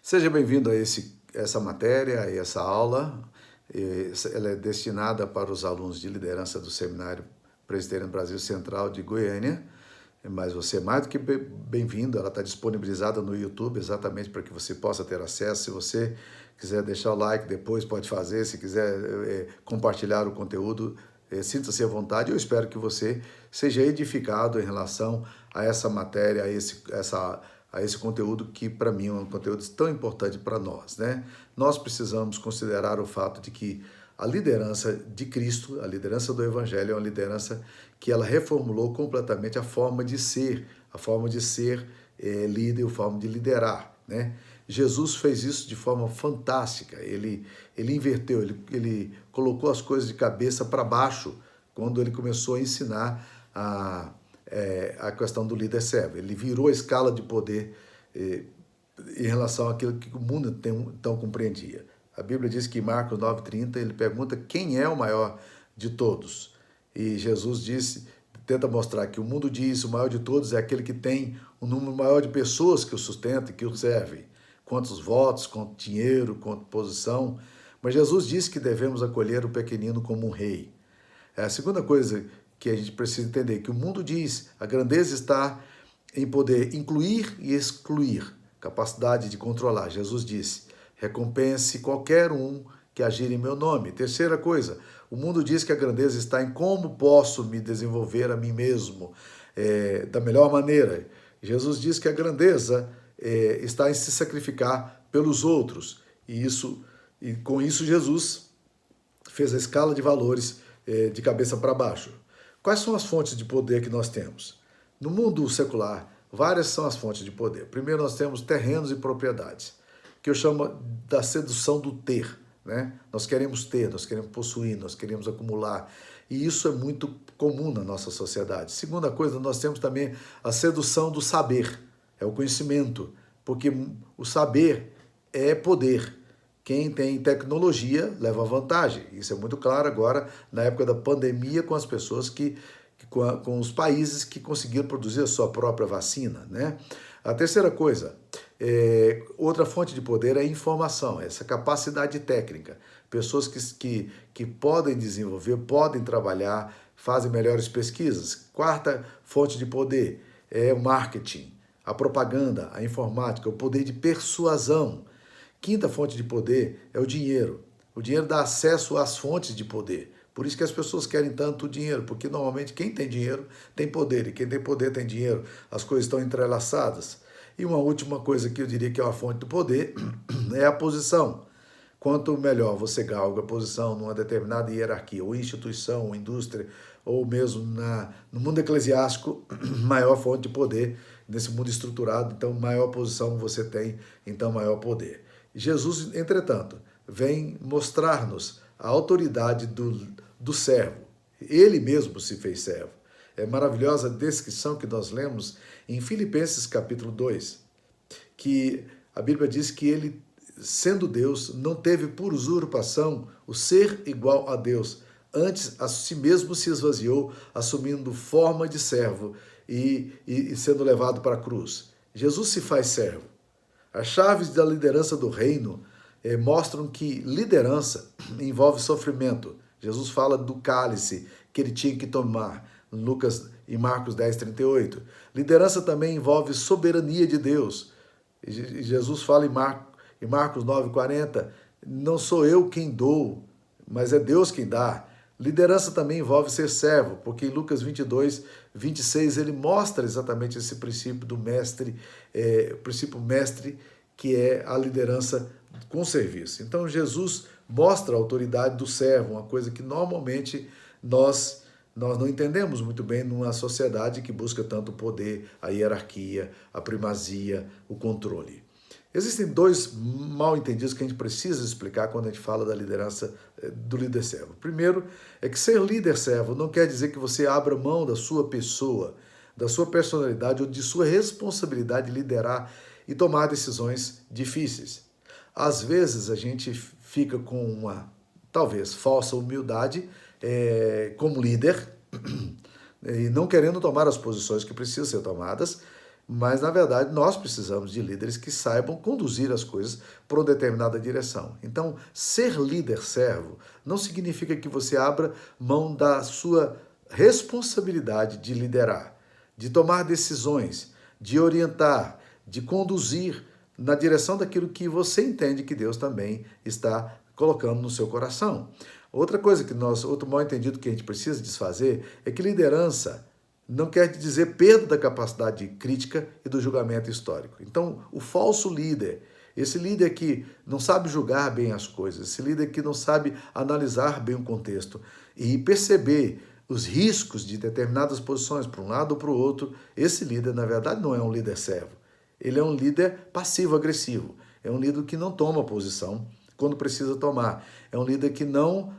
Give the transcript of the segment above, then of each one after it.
Seja bem-vindo a essa matéria, a essa aula. Ela é destinada para os alunos de liderança do Seminário Presbiteriano Brasil Central de Goiânia. Mas você é mais do que bem-vindo, ela está disponibilizada no YouTube exatamente para que você possa ter acesso. Se você quiser deixar o like depois, pode fazer. Se quiser compartilhar o conteúdo, sinta-se à vontade. Eu espero que você seja edificado em relação a essa matéria, a esse conteúdo que, para mim, é um conteúdo tão importante para nós, né? Nós precisamos considerar o fato de que a liderança de Cristo, a liderança do Evangelho, é uma liderança que ela reformulou completamente a forma de ser líder, a forma de liderar, né? Jesus fez isso de forma fantástica, ele inverteu, ele colocou as coisas de cabeça para baixo quando ele começou a ensinar a questão do líder servo. Ele virou a escala de poder em relação àquilo que o mundo então compreendia. A Bíblia diz que em Marcos 9,30 ele pergunta quem é o maior de todos. E Jesus tenta mostrar que o mundo diz o maior de todos é aquele que tem um número maior de pessoas que o sustentam e que o servem. Quantos votos, quanto dinheiro, quanto posição. Mas Jesus disse que devemos acolher o pequenino como um rei. A segunda coisa que a gente precisa entender, que o mundo diz, a grandeza está em poder incluir e excluir, capacidade de controlar. Jesus disse, recompense qualquer um que agir em meu nome. Terceira coisa, o mundo diz que a grandeza está em como posso me desenvolver a mim mesmo da melhor maneira. Jesus diz que a grandeza está em se sacrificar pelos outros. E com isso Jesus fez a escala de valores de cabeça para baixo. Quais são as fontes de poder que nós temos? No mundo secular, várias são as fontes de poder. Primeiro nós temos terrenos e propriedades, que eu chamo da sedução do ter, né? Nós queremos ter, nós queremos possuir, nós queremos acumular. E isso é muito comum na nossa sociedade. Segunda coisa, nós temos também a sedução do saber, é o conhecimento, porque o saber é poder. Quem tem tecnologia leva vantagem. Isso é muito claro agora na época da pandemia com as pessoas com os países que conseguiram produzir a sua própria vacina, né? A terceira coisa, outra fonte de poder é a informação, essa capacidade técnica. Pessoas que podem desenvolver, podem trabalhar, fazem melhores pesquisas. Quarta fonte de poder é o marketing, a propaganda, a informática, o poder de persuasão. Quinta fonte de poder é o dinheiro. O dinheiro dá acesso às fontes de poder. Por isso que as pessoas querem tanto dinheiro, porque normalmente quem tem dinheiro tem poder, e quem tem poder tem dinheiro. As coisas estão entrelaçadas. E uma última coisa que eu diria que é uma fonte do poder é a posição. Quanto melhor você galga a posição numa determinada hierarquia, ou instituição, ou indústria, ou mesmo no mundo eclesiástico, maior fonte de poder nesse mundo estruturado, então maior posição você tem, então maior poder. Jesus, entretanto, vem mostrar-nos a autoridade do servo. Ele mesmo se fez servo. É maravilhosa a descrição que nós lemos em Filipenses capítulo 2, que a Bíblia diz que ele, sendo Deus, não teve por usurpação o ser igual a Deus. Antes, a si mesmo se esvaziou, assumindo forma de servo e sendo levado para a cruz. Jesus se faz servo. As chaves da liderança do reino mostram que liderança envolve sofrimento. Jesus fala do cálice que ele tinha que tomar, em Lucas e Marcos 10:38. Liderança também envolve soberania de Deus. Jesus fala em Marcos 9:40, não sou eu quem dou, mas é Deus quem dá. Liderança também envolve ser servo, porque em Lucas 22:26 ele mostra exatamente esse princípio do mestre, princípio mestre, que é a liderança com serviço. Então Jesus mostra a autoridade do servo, uma coisa que normalmente nós não entendemos muito bem numa sociedade que busca tanto o poder, a hierarquia, a primazia, o controle. Existem dois mal entendidos que a gente precisa explicar quando a gente fala da liderança do líder servo. Primeiro, é que ser líder servo não quer dizer que você abra mão da sua pessoa, da sua personalidade ou de sua responsabilidade de liderar e tomar decisões difíceis. Às vezes a gente fica com uma, talvez, falsa humildade como líder e não querendo tomar as posições que precisam ser tomadas, Mas, na verdade, nós precisamos de líderes que saibam conduzir as coisas para uma determinada direção. Então, ser líder servo não significa que você abra mão da sua responsabilidade de liderar, de tomar decisões, de orientar, de conduzir na direção daquilo que você entende que Deus também está colocando no seu coração. Outra coisa outro mal entendido que a gente precisa desfazer é que liderança não quer dizer perda da capacidade de crítica e do julgamento histórico. Então, o falso líder, esse líder que não sabe julgar bem as coisas, esse líder que não sabe analisar bem o contexto e perceber os riscos de determinadas posições para um lado ou para o outro, esse líder, na verdade, não é um líder servo. Ele é um líder passivo-agressivo. É um líder que não toma posição quando precisa tomar. É um líder que não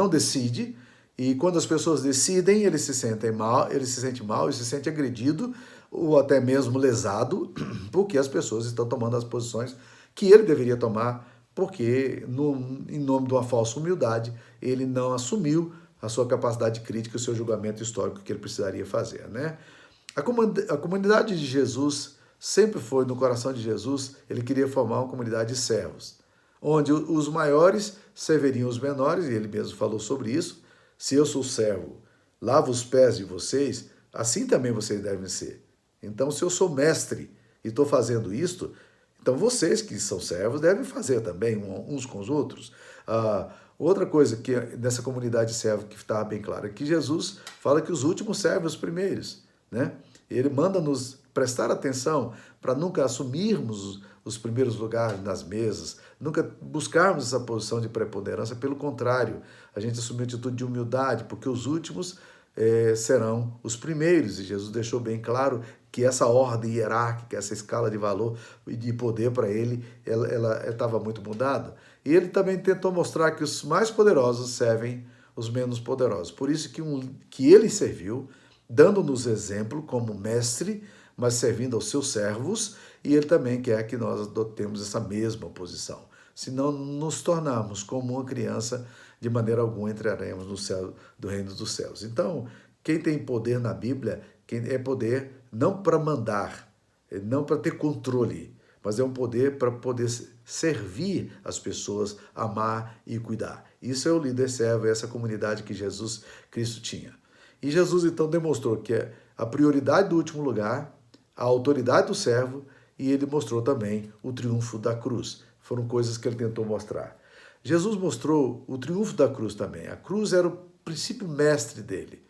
decide, e quando as pessoas decidem, ele se sente mal, ele se sente agredido ou até mesmo lesado, porque as pessoas estão tomando as posições que ele deveria tomar, porque em nome de uma falsa humildade, ele não assumiu a sua capacidade crítica, o seu julgamento histórico que ele precisaria fazer, né? A comunidade de Jesus sempre foi, no coração de Jesus, ele queria formar uma comunidade de servos, onde os maiores serviriam os menores, e ele mesmo falou sobre isso. Se eu sou servo, lavo os pés de vocês, assim também vocês devem ser. Então, se eu sou mestre e estou fazendo isto, então vocês que são servos devem fazer também uns com os outros. Outra coisa que nessa comunidade de servos que está bem clara é que Jesus fala que os últimos servem os primeiros, né? Ele manda nos prestar atenção para nunca assumirmos os primeiros lugares nas mesas, nunca buscarmos essa posição de preponderância. Pelo contrário, a gente assumir atitude de humildade, porque os últimos serão os primeiros. E Jesus deixou bem claro que essa ordem hierárquica, essa escala de valor e de poder para ele, ela estava muito mudada. E ele também tentou mostrar que os mais poderosos servem os menos poderosos. Por isso que ele serviu, dando-nos exemplo como mestre, mas servindo aos seus servos, e ele também quer que nós adotemos essa mesma posição. Se não nos tornarmos como uma criança, de maneira alguma entraremos no céu do reino dos céus. Então, quem tem poder na Bíblia é poder não para mandar, não para ter controle, mas é um poder para poder servir as pessoas, amar e cuidar. Isso é o líder servo, é essa comunidade que Jesus Cristo tinha. E Jesus então demonstrou que a prioridade do último lugar, a autoridade do servo, e ele mostrou também o triunfo da cruz. Foram coisas que ele tentou mostrar. Jesus mostrou o triunfo da cruz também. A cruz era o princípio mestre dele.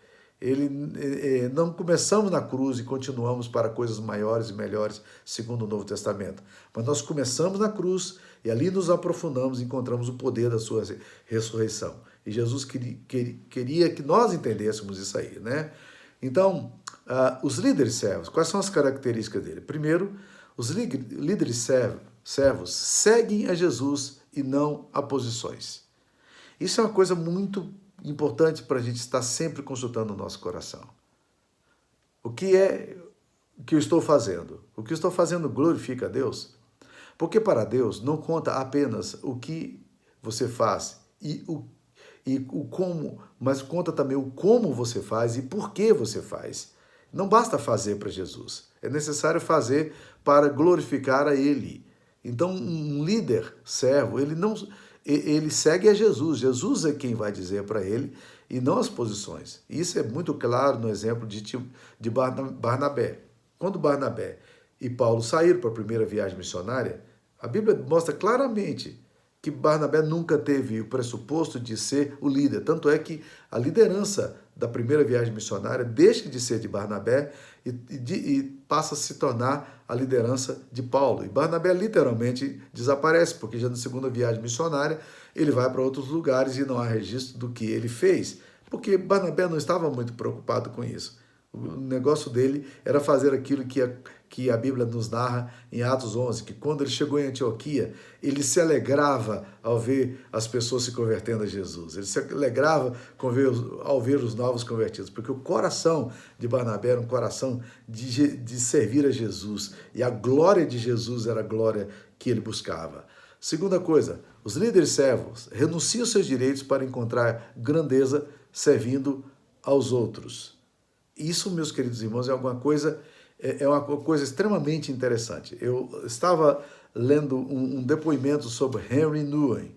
Não começamos na cruz e continuamos para coisas maiores e melhores, segundo o Novo Testamento. Mas nós começamos na cruz e ali nos aprofundamos e encontramos o poder da sua ressurreição. E Jesus queria que nós entendêssemos isso aí, né? Então, os líderes servos, quais são as características dele? Primeiro, os líderes servos seguem a Jesus e não a posições. Isso é uma coisa muito importante para a gente estar sempre consultando o nosso coração. O que é que eu estou fazendo? O que eu estou fazendo glorifica a Deus? Porque para Deus não conta apenas o que você faz e o como, mas conta também o como você faz e por que você faz. Não basta fazer para Jesus, é necessário fazer para glorificar a Ele. Então, um líder servo, ele segue a Jesus. Jesus é quem vai dizer para ele e não as posições. Isso é muito claro no exemplo de Barnabé. Quando Barnabé e Paulo saíram para a primeira viagem missionária, a Bíblia mostra claramente que Barnabé nunca teve o pressuposto de ser o líder. Tanto é que a liderança da primeira viagem missionária deixa de ser de Barnabé e passa a se tornar a liderança de Paulo. E Barnabé literalmente desaparece, porque já na segunda viagem missionária ele vai para outros lugares e não há registro do que ele fez, porque Barnabé não estava muito preocupado com isso. O negócio dele era fazer aquilo que a Bíblia nos narra em Atos 11, que quando ele chegou em Antioquia, ele se alegrava ao ver as pessoas se convertendo a Jesus. Ele se alegrava ao ver os novos convertidos, porque o coração de Barnabé era um coração de servir a Jesus, e a glória de Jesus era a glória que ele buscava. Segunda coisa, os líderes servos renunciam seus direitos para encontrar grandeza servindo aos outros. Isso, meus queridos irmãos, é alguma coisa é uma coisa extremamente interessante. Eu estava lendo um depoimento sobre Henry Nouwen.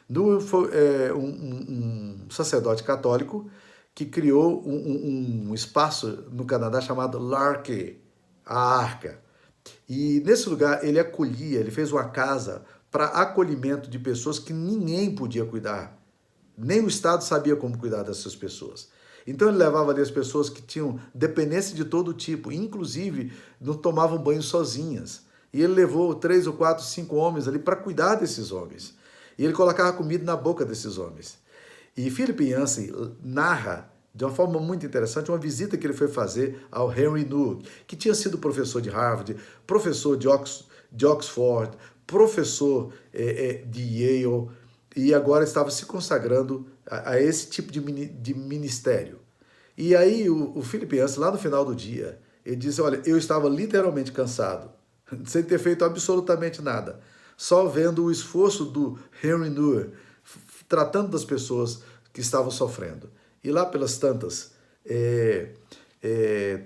Nouwen foi um sacerdote católico que criou um espaço no Canadá chamado l'Arche, a Arca. E nesse lugar ele acolhia, ele fez uma casa para acolhimento de pessoas que ninguém podia cuidar. Nem o Estado sabia como cuidar dessas pessoas. Então ele levava ali as pessoas que tinham dependência de todo tipo, inclusive não tomavam banho sozinhas. E ele levou 3 ou 4, 5 homens ali para cuidar desses homens. E ele colocava comida na boca desses homens. E Philip Yancey narra, de uma forma muito interessante, uma visita que ele foi fazer ao Henry Nouwen, que tinha sido professor de Harvard, professor de Oxford, professor de Yale, e agora estava se consagrando a esse tipo de ministério. E aí o Philip Yancey, lá no final do dia, ele disse, olha, eu estava literalmente cansado, sem ter feito absolutamente nada, só vendo o esforço do Henry Nouwen, tratando das pessoas que estavam sofrendo. E lá pelas tantas,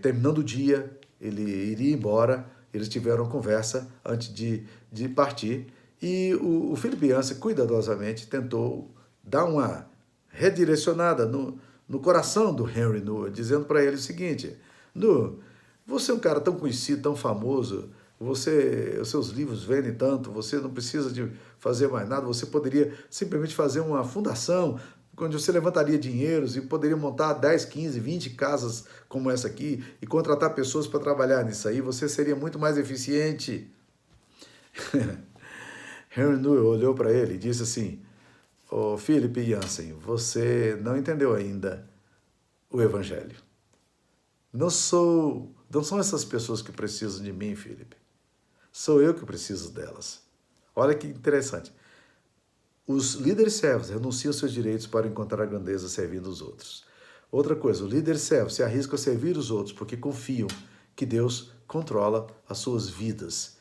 terminando o dia, ele iria embora, eles tiveram uma conversa antes de partir, e o Philip Yancey, cuidadosamente, tentou dar uma redirecionada no coração do Henry Nouwen, dizendo para ele o seguinte, Nouwen, você é um cara tão conhecido, tão famoso, os seus livros vendem tanto, você não precisa de fazer mais nada, você poderia simplesmente fazer uma fundação, onde você levantaria dinheiros e poderia montar 10, 15, 20 casas como essa aqui e contratar pessoas para trabalhar nisso aí, você seria muito mais eficiente. Henry Nouwen olhou para ele e disse assim, ô Philip Yancey, você não entendeu ainda o Evangelho. Não são essas pessoas que precisam de mim, Philip. Sou eu que preciso delas. Olha que interessante. Os líderes servos renunciam seus direitos para encontrar a grandeza servindo os outros. Outra coisa, os líderes servos se arriscam a servir os outros porque confiam que Deus controla as suas vidas.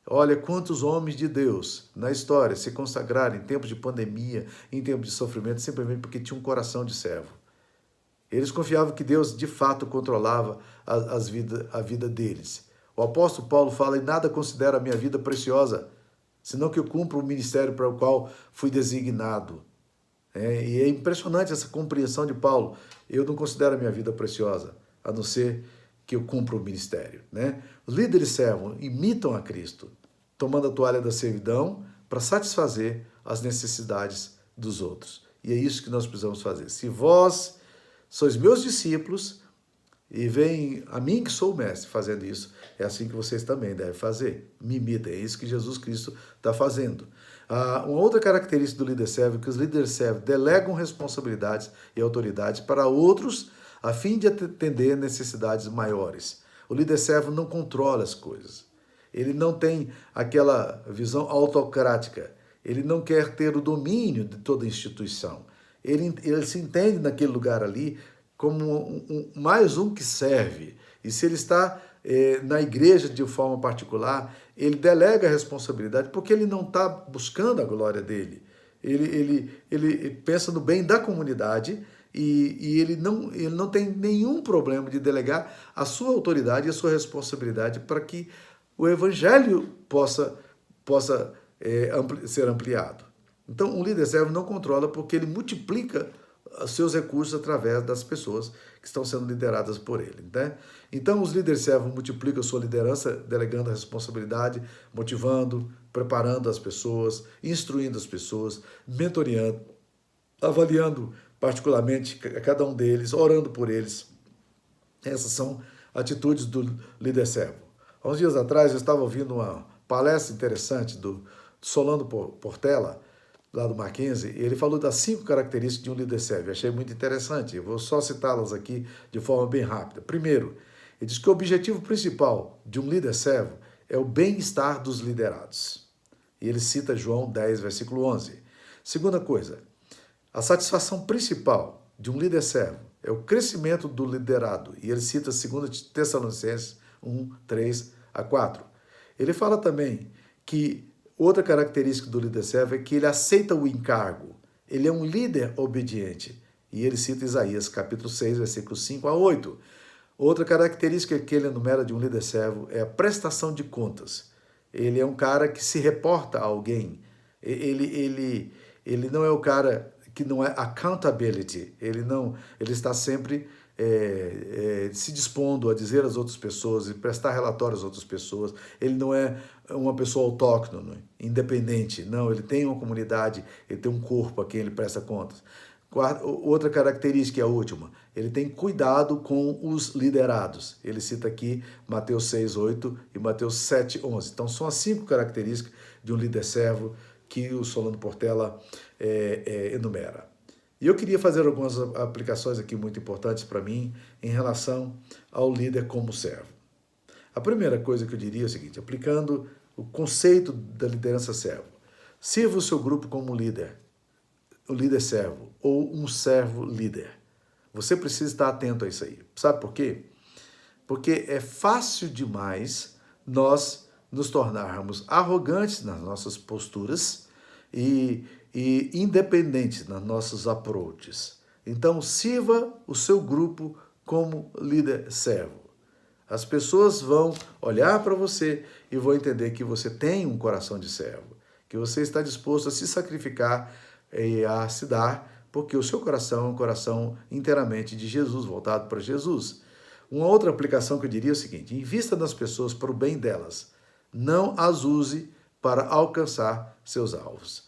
Olha quantos homens de Deus na história se consagraram em tempos de pandemia, em tempos de sofrimento, simplesmente porque tinham um coração de servo. Eles confiavam que Deus de fato controlava a vida deles. O apóstolo Paulo fala, e nada considero a minha vida preciosa, senão que eu cumpro o ministério para o qual fui designado. E é impressionante essa compreensão de Paulo. Eu não considero a minha vida preciosa, a não ser que eu cumpra o ministério. Os líderes servos imitam a Cristo, tomando a toalha da servidão para satisfazer as necessidades dos outros. E é isso que nós precisamos fazer. Se vós sois meus discípulos e vem a mim que sou o mestre fazendo isso, é assim que vocês também devem fazer. Me imitem, é isso que Jesus Cristo está fazendo. Uma outra característica do líder servo é que os líderes servos delegam responsabilidades e autoridades para outros a fim de atender necessidades maiores. O líder servo não controla as coisas. Ele não tem aquela visão autocrática. Ele não quer ter o domínio de toda a instituição. Ele se entende naquele lugar ali como mais um que serve. E se ele está na igreja de forma particular, ele delega a responsabilidade porque ele não está buscando a glória dele. Ele pensa no bem da comunidade e ele não tem nenhum problema de delegar a sua autoridade e a sua responsabilidade para que o evangelho possa ser ampliado. Então, um líder servo não controla porque ele multiplica os seus recursos através das pessoas que estão sendo lideradas por ele. Então, os líderes servos multiplicam a sua liderança, delegando a responsabilidade, motivando, preparando as pessoas, instruindo as pessoas, mentoreando, avaliando particularmente cada um deles, orando por eles. Essas são atitudes do líder servo. Há uns dias atrás eu estava ouvindo uma palestra interessante do Solano Portela, lá do Mackenzie, e ele falou das 5 características de um líder servo. Eu achei muito interessante, eu vou só citá-las aqui de forma bem rápida. Primeiro, ele diz que o objetivo principal de um líder servo é o bem-estar dos liderados. E ele cita João 10, versículo 11. Segunda coisa, a satisfação principal de um líder servo é o crescimento do liderado. E ele cita 2 Tessalonicenses 1, 3 a 4. Ele fala também que outra característica do líder servo é que ele aceita o encargo. Ele é um líder obediente. E ele cita Isaías capítulo 6, versículos 5 a 8. Outra característica que ele enumera de um líder servo é a prestação de contas. Ele é um cara que se reporta a alguém. Ele não é o cara que não é accountability. Ele está sempre se dispondo a dizer às outras pessoas e prestar relatórios às outras pessoas. Ele não é uma pessoa autóctone, independente. Não, ele tem uma comunidade, ele tem um corpo a quem ele presta contas. Outra característica, a última, ele tem cuidado com os liderados. Ele cita aqui Mateus 6:8 e Mateus 7:11. Então, são as 5 características de um líder servo que o Solano Portela enumera. E eu queria fazer algumas aplicações aqui muito importantes para mim em relação ao líder como servo. A primeira coisa que eu diria é o seguinte, aplicando o conceito da liderança servo. Sirva o seu grupo como líder, o líder servo ou um servo líder. Você precisa estar atento a isso aí. Sabe por quê? Porque é fácil demais nós nos tornarmos arrogantes nas nossas posturas e independentes nos nossos approaches. Então, sirva o seu grupo como líder servo. As pessoas vão olhar para você e vão entender que você tem um coração de servo, que você está disposto a se sacrificar e a se dar, porque o seu coração é um coração inteiramente de Jesus, voltado para Jesus. Uma outra aplicação que eu diria é o seguinte, invista nas pessoas para o bem delas, não as use para alcançar seus alvos.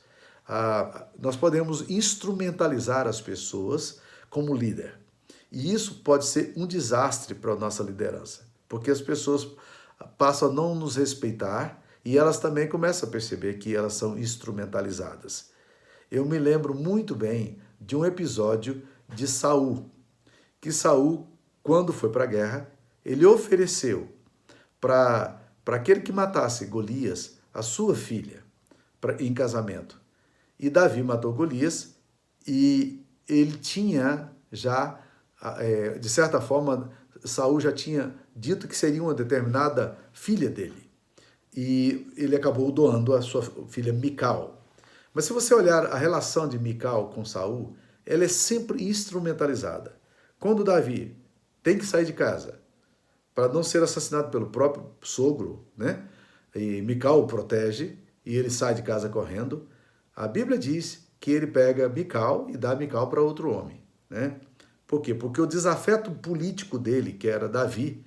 Nós podemos instrumentalizar as pessoas como líder. E isso pode ser um desastre para a nossa liderança, porque as pessoas passam a não nos respeitar e elas também começam a perceber que elas são instrumentalizadas. Eu me lembro muito bem de um episódio de Saul, que Saul, quando foi para a guerra, ele ofereceu para aquele que matasse Golias a sua filha em casamento. E Davi matou Golias e ele tinha já, de certa forma, Saul já tinha dito que seria uma determinada filha dele. E ele acabou doando a sua filha Mical. Mas se você olhar a relação de Mical com Saul, ela é sempre instrumentalizada. Quando Davi tem que sair de casa para não ser assassinado pelo próprio sogro, né? E Mical o protege e ele sai de casa correndo, a Bíblia diz que ele pega Mical e dá Mical para outro homem, né? Por quê? Porque o desafeto político dele, que era Davi,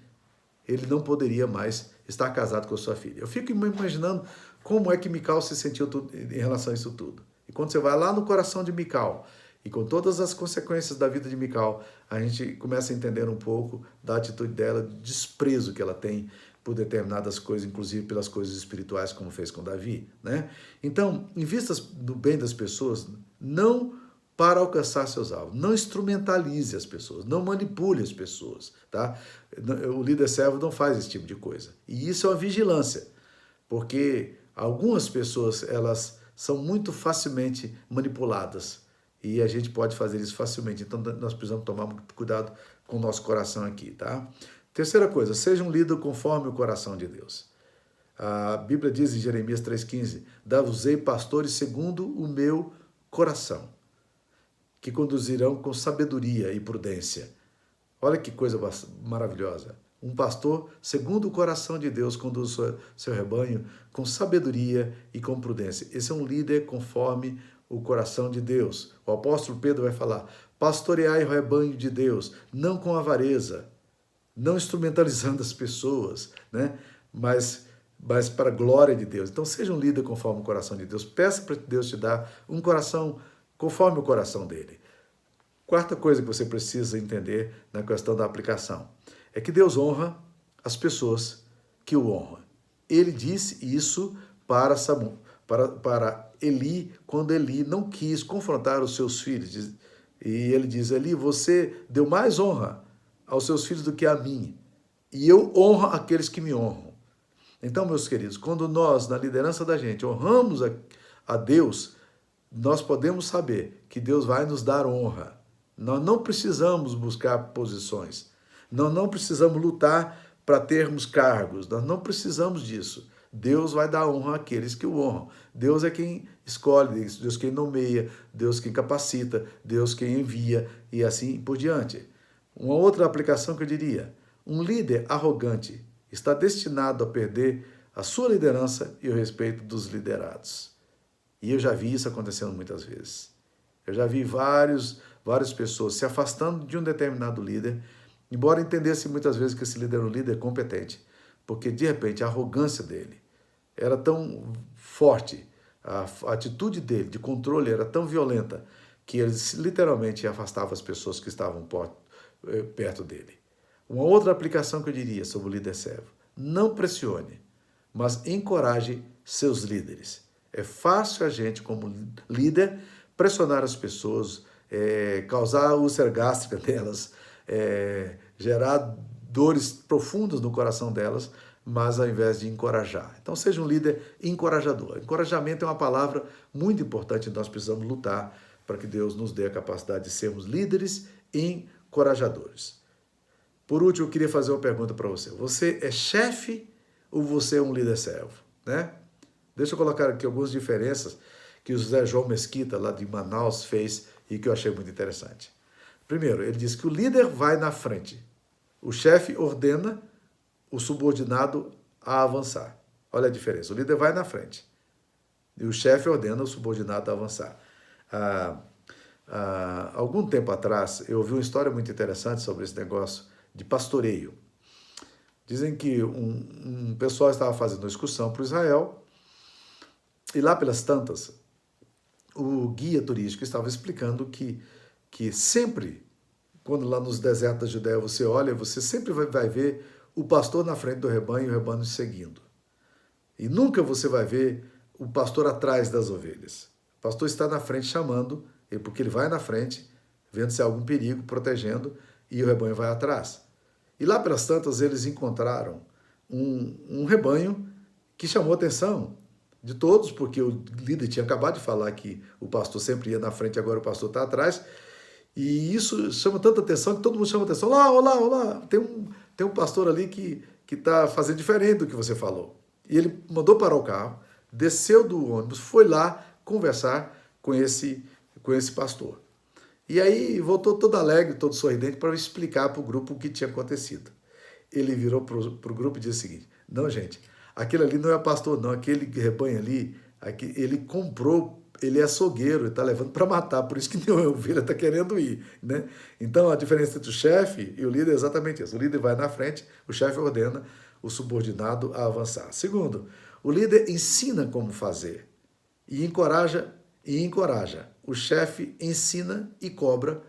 ele não poderia mais estar casado com a sua filha. Eu fico imaginando como é que Mical se sentiu em relação a isso tudo. E quando você vai lá no coração de Mical, e com todas as consequências da vida de Mical, a gente começa a entender um pouco da atitude dela, do desprezo que ela tem por determinadas coisas, inclusive pelas coisas espirituais, como fez com Davi, né? Então, invista no bem das pessoas, não para alcançar seus alvos. Não instrumentalize as pessoas, não manipule as pessoas, tá? O líder servo não faz esse tipo de coisa. E isso é uma vigilância, porque algumas pessoas, elas são muito facilmente manipuladas e a gente pode fazer isso facilmente. Então, nós precisamos tomar muito cuidado com o nosso coração aqui, tá? Terceira coisa, seja um líder conforme o coração de Deus. A Bíblia diz em Jeremias 3,15, dar-vos-ei pastores segundo o meu coração, que conduzirão com sabedoria e prudência. Olha que coisa maravilhosa. Um pastor, segundo o coração de Deus, conduz seu rebanho com sabedoria e com prudência. Esse é um líder conforme o coração de Deus. O apóstolo Pedro vai falar, pastoreai o rebanho de Deus, não com avareza, não instrumentalizando as pessoas, né? mas para a glória de Deus. Então, seja um líder conforme o coração de Deus. Peça para Deus te dar um coração conforme o coração dele. Quarta coisa que você precisa entender na questão da aplicação é que Deus honra as pessoas que o honram. Ele disse isso para Eli, quando Eli não quis confrontar os seus filhos. E ele diz, Eli, você deu mais honra aos seus filhos do que a mim, e eu honro aqueles que me honram. Então, meus queridos, quando nós, na liderança da gente, honramos a Deus, nós podemos saber que Deus vai nos dar honra. Nós não precisamos buscar posições, nós não precisamos lutar para termos cargos, nós não precisamos disso. Deus vai dar honra àqueles que o honram. Deus é quem escolhe, Deus quem nomeia, Deus quem capacita, Deus quem envia e assim por diante. Uma outra aplicação que eu diria, Um líder arrogante está destinado a perder a sua liderança e o respeito dos liderados. E eu já vi isso acontecendo muitas vezes. Eu já vi várias pessoas se afastando de um determinado líder, embora entendesse muitas vezes que esse líder era um líder competente, porque de repente a arrogância dele era tão forte, a atitude dele de controle era tão violenta, que ele literalmente afastava as pessoas que estavam perto dele. Uma outra aplicação que eu diria sobre o líder servo: não pressione, mas encoraje seus líderes. É fácil a gente, como líder, pressionar as pessoas, causar úlcera gástrica delas, gerar dores profundas no coração delas, mas ao invés de encorajar. Então seja um líder encorajador. Encorajamento é uma palavra muito importante, nós precisamos lutar para que Deus nos dê a capacidade de sermos líderes encorajadores. Por último, eu queria fazer uma pergunta para você. Você é chefe ou você é um líder servo? Né? Deixa eu colocar aqui algumas diferenças que o José João Mesquita, lá de Manaus, fez e que eu achei muito interessante. Primeiro, ele diz que o líder vai na frente. O chefe ordena o subordinado a avançar. Olha a diferença. O líder vai na frente. E o chefe ordena o subordinado a avançar. Algum tempo atrás, eu ouvi uma história muito interessante sobre esse negócio de pastoreio. Dizem que um pessoal estava fazendo uma excursão para Israel e lá pelas tantas, o guia turístico estava explicando que sempre, quando lá nos desertos da Judéia você olha, você sempre vai ver o pastor na frente do rebanho e o rebanho seguindo. E nunca você vai ver o pastor atrás das ovelhas. O pastor está na frente chamando, porque ele vai na frente, vendo se há algum perigo, protegendo, e o rebanho vai atrás. E lá pelas tantas eles encontraram um rebanho que chamou a atenção de todos, porque o líder tinha acabado de falar que o pastor sempre ia na frente, agora o pastor está atrás. E isso chama tanta atenção que todo mundo chama atenção. Olá, tem um pastor ali que está fazendo diferente do que você falou. E ele mandou parar o carro, desceu do ônibus, foi lá conversar com esse pastor. E aí voltou todo alegre, todo sorridente para explicar para o grupo o que tinha acontecido. Ele virou para o grupo e disse o seguinte: não, gente, aquele ali não é pastor não, aquele rebanho ali, ele comprou, ele é açougueiro, ele está levando para matar, por isso que nem a ovelha está querendo ir. Né? Então a diferença entre o chefe e o líder é exatamente isso. O líder vai na frente, o chefe ordena o subordinado a avançar. Segundo, o líder ensina como fazer e encoraja. O chefe ensina e cobra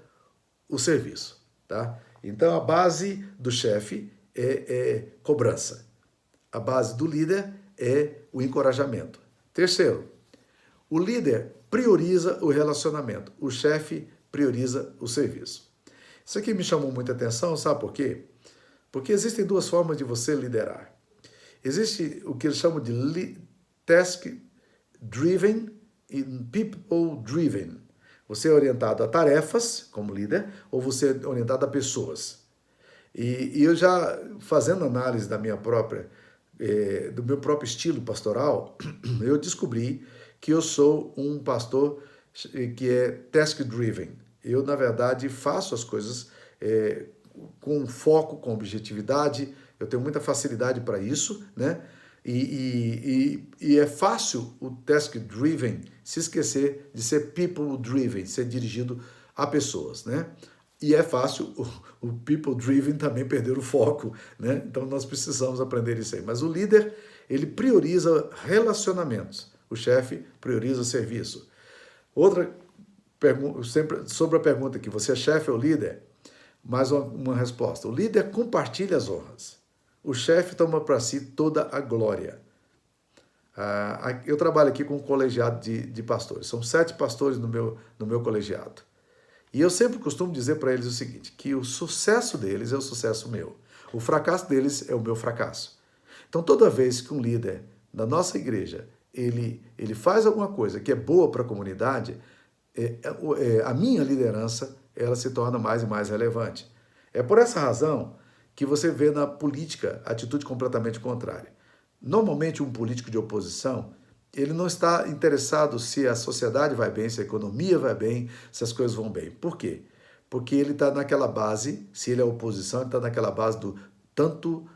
o serviço. Tá? Então a base do chefe é cobrança. A base do líder é o encorajamento. Terceiro, o líder prioriza o relacionamento. O chefe prioriza o serviço. Isso aqui me chamou muita atenção, sabe por quê? Porque existem duas formas de você liderar. Existe o que eles chamam de task-driven e people-driven. Você é orientado a tarefas, como líder, ou você é orientado a pessoas. E eu já, fazendo análise da minha própria, do meu próprio estilo pastoral, eu descobri que eu sou um pastor que é task-driven. Eu, na verdade, faço as coisas com foco, com objetividade, eu tenho muita facilidade para isso, né? E é fácil o task-driven se esquecer de ser people-driven, ser dirigido a pessoas, né? E é fácil o people-driven também perder o foco, né? Então nós precisamos aprender isso aí. Mas o líder, ele prioriza relacionamentos. O chefe prioriza o serviço. Outra pergunta, sempre sobre a pergunta aqui, você é chefe ou líder? Mais uma resposta. O líder compartilha as honras. O chefe toma para si toda a glória. Eu trabalho aqui com um colegiado de pastores. São 7 pastores no meu colegiado. E eu sempre costumo dizer para eles o seguinte, que o sucesso deles é o sucesso meu. O fracasso deles é o meu fracasso. Então, toda vez que um líder da nossa igreja, ele faz alguma coisa que é boa para a comunidade, a minha liderança, ela se torna mais e mais relevante. É por essa razão que você vê na política atitude completamente contrária. Normalmente, um político de oposição, ele não está interessado se a sociedade vai bem, se a economia vai bem, se as coisas vão bem. Por quê? Porque ele está naquela base, se ele é oposição, ele está naquela base do tanto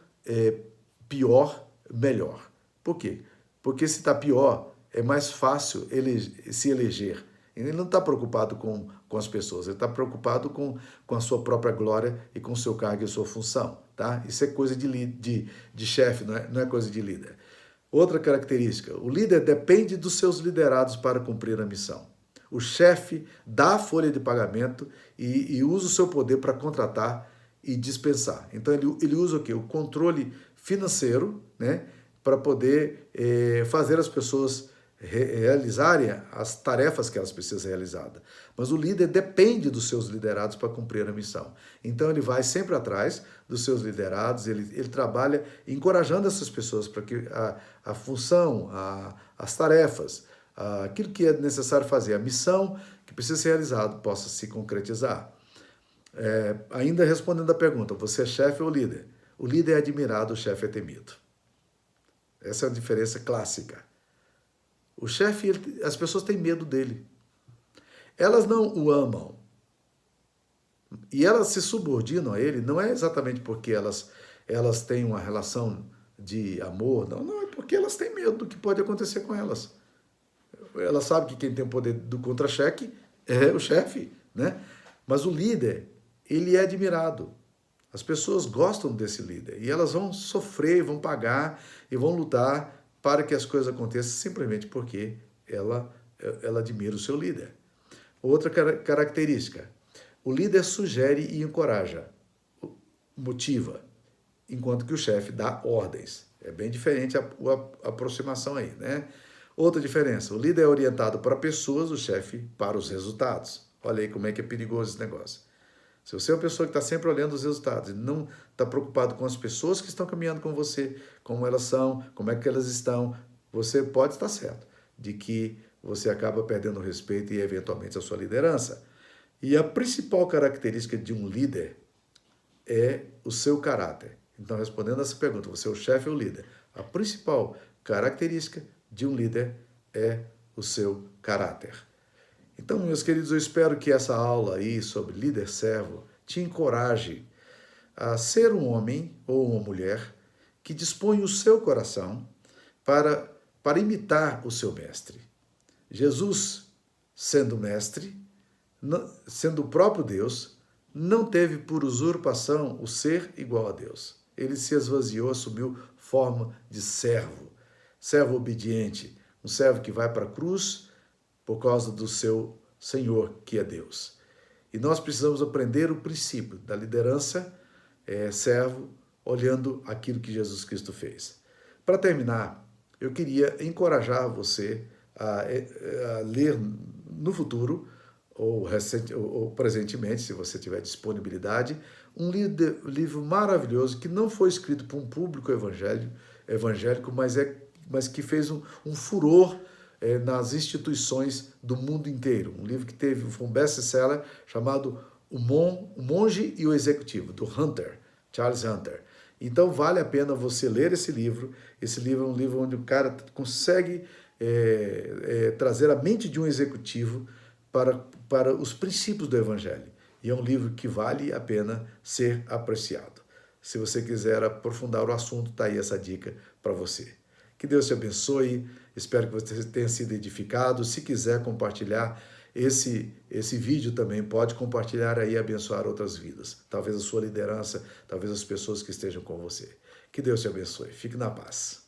pior, melhor. Por quê? Porque se está pior, é mais fácil se eleger. Ele não está preocupado com as pessoas, ele está preocupado com a sua própria glória e com o seu cargo e a sua função. Tá? Isso é coisa de chefe, não é coisa de líder. Outra característica, o líder depende dos seus liderados para cumprir a missão. O chefe dá a folha de pagamento e usa o seu poder para contratar e dispensar. Então ele usa o quê? O controle financeiro, né, para poder fazer as pessoas realizarem as tarefas que elas precisam realizar. Mas o líder depende dos seus liderados para cumprir a missão. Então ele vai sempre atrás dos seus liderados, ele trabalha encorajando essas pessoas para que a função, as tarefas, aquilo que é necessário fazer, a missão que precisa ser realizada possa se concretizar. Ainda respondendo a pergunta, você é chefe ou líder? O líder é admirado, o chefe é temido. Essa é a diferença clássica. O chefe, as pessoas têm medo dele. Elas não o amam. E elas se subordinam a ele, não é exatamente porque elas têm uma relação de amor, não é porque elas têm medo do que pode acontecer com elas. Elas sabem que quem tem o poder do contra-cheque é o chefe, né? Mas o líder, ele é admirado. As pessoas gostam desse líder e elas vão sofrer, vão pagar e vão lutar para que as coisas aconteçam simplesmente porque ela admira o seu líder. Outra característica, o líder sugere e encoraja, motiva, enquanto que o chefe dá ordens. É bem diferente a aproximação aí, né? Outra diferença, o líder é orientado para pessoas, o chefe para os resultados. Olha aí como é que é perigoso esse negócio. Se você é uma pessoa que está sempre olhando os resultados e não está preocupado com as pessoas que estão caminhando com você, como elas são, como é que elas estão, você pode estar certo de que você acaba perdendo o respeito e, eventualmente, a sua liderança. E a principal característica de um líder é o seu caráter. Então, respondendo a essa pergunta, você é o chefe ou o líder? A principal característica de um líder é o seu caráter. Então, meus queridos, eu espero que essa aula aí sobre líder-servo te encoraje a ser um homem ou uma mulher que dispõe o seu coração para imitar o seu mestre. Jesus, sendo mestre, sendo o próprio Deus, não teve por usurpação o ser igual a Deus. Ele se esvaziou, assumiu forma de servo, servo obediente, um servo que vai para a cruz por causa do seu Senhor, que é Deus. E nós precisamos aprender o princípio da liderança, servo, olhando aquilo que Jesus Cristo fez. Para terminar, eu queria encorajar você a ler no futuro, ou presentemente, se você tiver disponibilidade, um livro maravilhoso que não foi escrito por um público evangélico, mas que fez um furor nas instituições do mundo inteiro. Um livro que foi um best-seller chamado O Monge e o Executivo, do Hunter, Charles Hunter. Então vale a pena você ler esse livro. Esse livro é um livro onde o cara consegue trazer a mente de um executivo para os princípios do Evangelho. E é um livro que vale a pena ser apreciado. Se você quiser aprofundar o assunto, está aí essa dica para você. Que Deus te abençoe, espero que você tenha sido edificado. Se quiser compartilhar esse vídeo também, pode compartilhar aí e abençoar outras vidas. Talvez a sua liderança, talvez as pessoas que estejam com você. Que Deus te abençoe. Fique na paz.